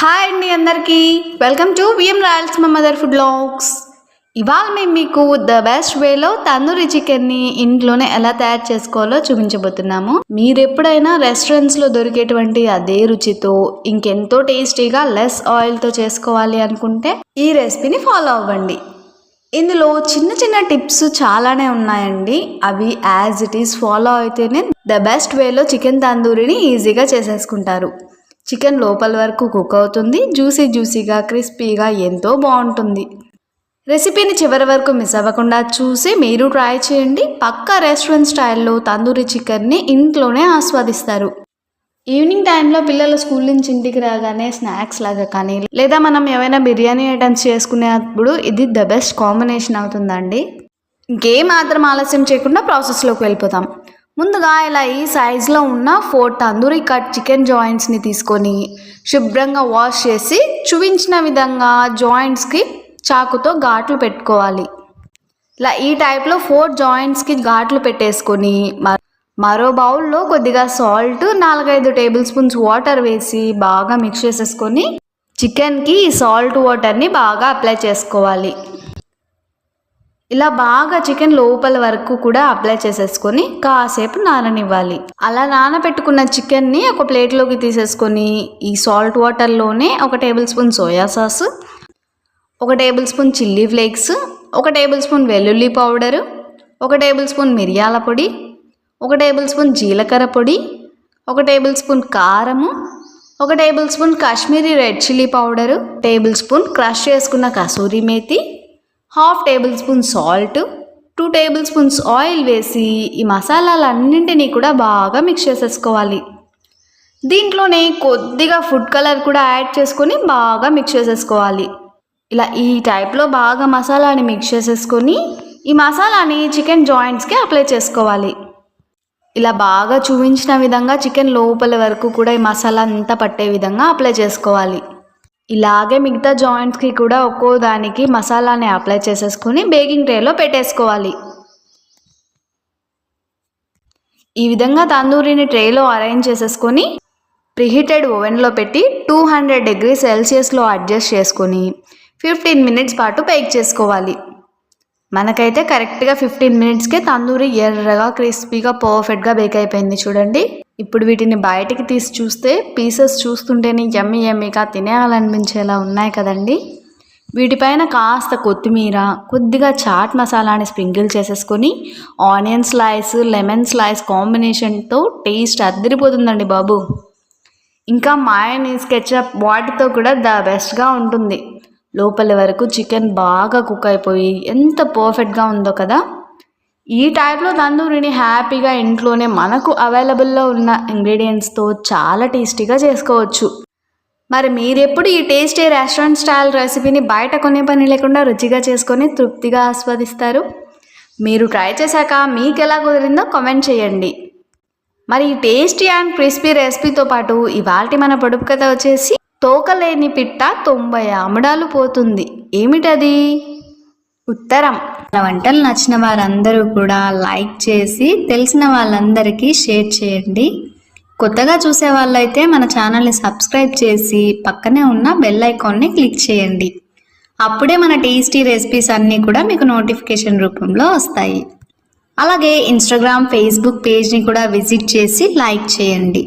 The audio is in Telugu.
హాయ్ అండి అందరికీ వెల్కమ్ టు విఎం రాయల్స్ మా మదర్ ఫుడ్ వ్లాగ్స్. ఇవాళ మేము మీకు ద బెస్ట్ వేలో తందూరి చికెన్ని ఇంట్లోనే ఎలా తయారు చేసుకోవాలో చూపించబోతున్నాము. మీరు ఎప్పుడైనా రెస్టారెంట్స్లో దొరికేటువంటి అదే రుచితో ఇంకెంతో టేస్టీగా లెస్ ఆయిల్తో చేసుకోవాలి అనుకుంటే ఈ రెసిపీని ఫాలో అవ్వండి. ఇందులో చిన్న చిన్న టిప్స్ చాలానే ఉన్నాయండి. అవి యాజ్ ఇట్ ఈస్ ఫాలో అయితేనే ద బెస్ట్ వేలో చికెన్ తందూరిని ఈజీగా చేసేసుకుంటారు. చికెన్ లోపల వరకు కుక్ అవుతుంది, జ్యూసీగా క్రిస్పీగా ఎంతో బాగుంటుంది. రెసిపీని చివరి వరకు మిస్ అవ్వకుండా చూసి మీరు ట్రై చేయండి. పక్కా రెస్టారెంట్ స్టైల్లో తందూరి చికెన్ని ఇంట్లోనే ఆస్వాదిస్తారు. ఈవినింగ్ టైంలో పిల్లలు స్కూల్ నుంచి ఇంటికి రాగానే స్నాక్స్ లాగా కానీ లేదా మనం ఏమైనా బిర్యానీ ఐటమ్స్ చేసుకునేటప్పుడు ఇది ద బెస్ట్ కాంబినేషన్ అవుతుందండి. ఇంకేమాత్రం ఆలస్యం చేయకుండా ప్రాసెస్లోకి వెళ్ళిపోతాం. ముందుగా ఇలా ఈ సైజులో ఉన్న 4 తందూరి కట్ చికెన్ జాయింట్స్ని తీసుకొని శుభ్రంగా వాష్ చేసి చూపించిన విధంగా జాయింట్స్కి చాకుతో ఘాట్లు పెట్టుకోవాలి. ఇలా ఈ టైప్లో 4 జాయింట్స్కి ఘాట్లు పెట్టేసుకొని మరో బౌల్లో కొద్దిగా సాల్ట్, 4-5 టేబుల్ స్పూన్స్ వాటర్ వేసి బాగా మిక్స్ చేసేసుకొని చికెన్కి ఈ సాల్ట్ వాటర్ని బాగా అప్లై చేసుకోవాలి. ఇలా బాగా చికెన్ లోపల వరకు కూడా అప్లై చేసేసుకొని కాసేపు నాననివ్వాలి. అలా నానబెట్టుకున్న చికెన్ని ఒక ప్లేట్లోకి తీసేసుకొని ఈ సాల్ట్ వాటర్లోనే 1 table spoon soya sauce, 1 table spoon chilli flakes, 1 table spoon వెల్లుల్లి పౌడరు, 1 టేబుల్ స్పూన్ మిరియాల పొడి, 1 టేబుల్ స్పూన్ జీలకర్ర పొడి, 1 టేబుల్ స్పూన్ కారము, 1 table spoon Kashmiri red chilli powder, table spoon crush చేసుకున్న kasuri methi, 1/2 table spoon salt, 2 table spoons oil వేసి ఈ మసాలాలన్నింటినీ కూడా బాగా మిక్స్ చేసేసుకోవాలి. దీంట్లోనే కొద్దిగా ఫుడ్ కలర్ కూడా యాడ్ చేసుకొని బాగా మిక్స్ చేసేసుకోవాలి. ఇలా ఈ టైప్లో బాగా మసాలాని మిక్స్ చేసేసుకొని ఈ మసాలాని చికెన్ జాయింట్స్కి అప్లై చేసుకోవాలి. ఇలా బాగా చూపించిన విధంగా చికెన్ లోపల వరకు కూడా ఈ మసాలా అంతా పట్టే విధంగా అప్లై చేసుకోవాలి. ఇలాగే మిగతా జాయింట్స్కి కూడా ఒక్కో దానికి మసాలాని అప్లై చేసేసుకొని బేకింగ్ ట్రేలో పెట్టేసుకోవాలి. ఈ విధంగా తందూరిని ట్రేలో అరేంజ్ చేసేసుకొని ప్రీహీటెడ్ ఓవెన్లో పెట్టి 200 డిగ్రీ సెల్సియస్లో అడ్జస్ట్ చేసుకొని 15 మినిట్స్ పాటు బేక్ చేసుకోవాలి. మనకైతే కరెక్ట్గా 15 మినిట్స్కే తందూరి ఎర్రగా క్రిస్పీగా పర్ఫెక్ట్గా బేక్ అయిపోయింది చూడండి. ఇప్పుడు వీటిని బయటికి తీసి చూస్తే పీసెస్ చూస్తుంటేనే యమ్మీగా తినేయాలనిపించేలా ఉన్నాయి కదండి. వీటిపైన కాస్త కొత్తిమీర, కొద్దిగా చాట్ మసాలాని స్ప్రింకిల్ చేసేసుకొని ఆనియన్ స్లైస్, లెమన్ స్లైస్ కాంబినేషన్తో టేస్ట్ అదిరిపోతుందండి బాబు. ఇంకా మయోనీస్, కెచప్ వాటితో కూడా ద బెస్ట్గా ఉంటుంది. లోపల వరకు చికెన్ బాగా కుక్ అయిపోయి ఎంత పర్ఫెక్ట్గా ఉందో కదా. ఈ టైప్లో తందూరిని హ్యాపీగా ఇంట్లోనే మనకు అవైలబుల్లో ఉన్న ఇంగ్రీడియంట్స్తో చాలా టేస్టీగా చేసుకోవచ్చు. మరి మీరెప్పుడు ఈ టేస్టీ రెస్టారెంట్ స్టైల్ రెసిపీని బయట కొనే పని లేకుండా రుచిగా చేసుకొని తృప్తిగా ఆస్వాదిస్తారు? మీరు ట్రై చేశాక మీకు ఎలా కుదిరిందో కామెంట్ చేయండి. మరి ఈ టేస్టీ అండ్ క్రిస్పీ రెసిపీతో పాటు ఇవాల్టి మన పొడుపు కథ వచ్చేసి తోకలేని పిట్ట 90 ఆముడాలు పోతుంది. ఏమిటది? ఉత్తరం. మన వంటలు నచ్చిన వారందరూ కూడా లైక్ చేసి తెలిసిన వాళ్ళందరికీ షేర్ చేయండి. కొత్తగా చూసే వాళ్ళైతే మన ఛానల్ని సబ్స్క్రైబ్ చేసి పక్కనే ఉన్న బెల్ ఐకాన్ని క్లిక్ చేయండి. అప్పుడే మన టేస్టీ రెసిపీస్ అన్నీ కూడా మీకు నోటిఫికేషన్ రూపంలో వస్తాయి. అలాగే ఇన్స్టాగ్రామ్, ఫేస్బుక్ పేజ్ని కూడా విజిట్ చేసి లైక్ చేయండి.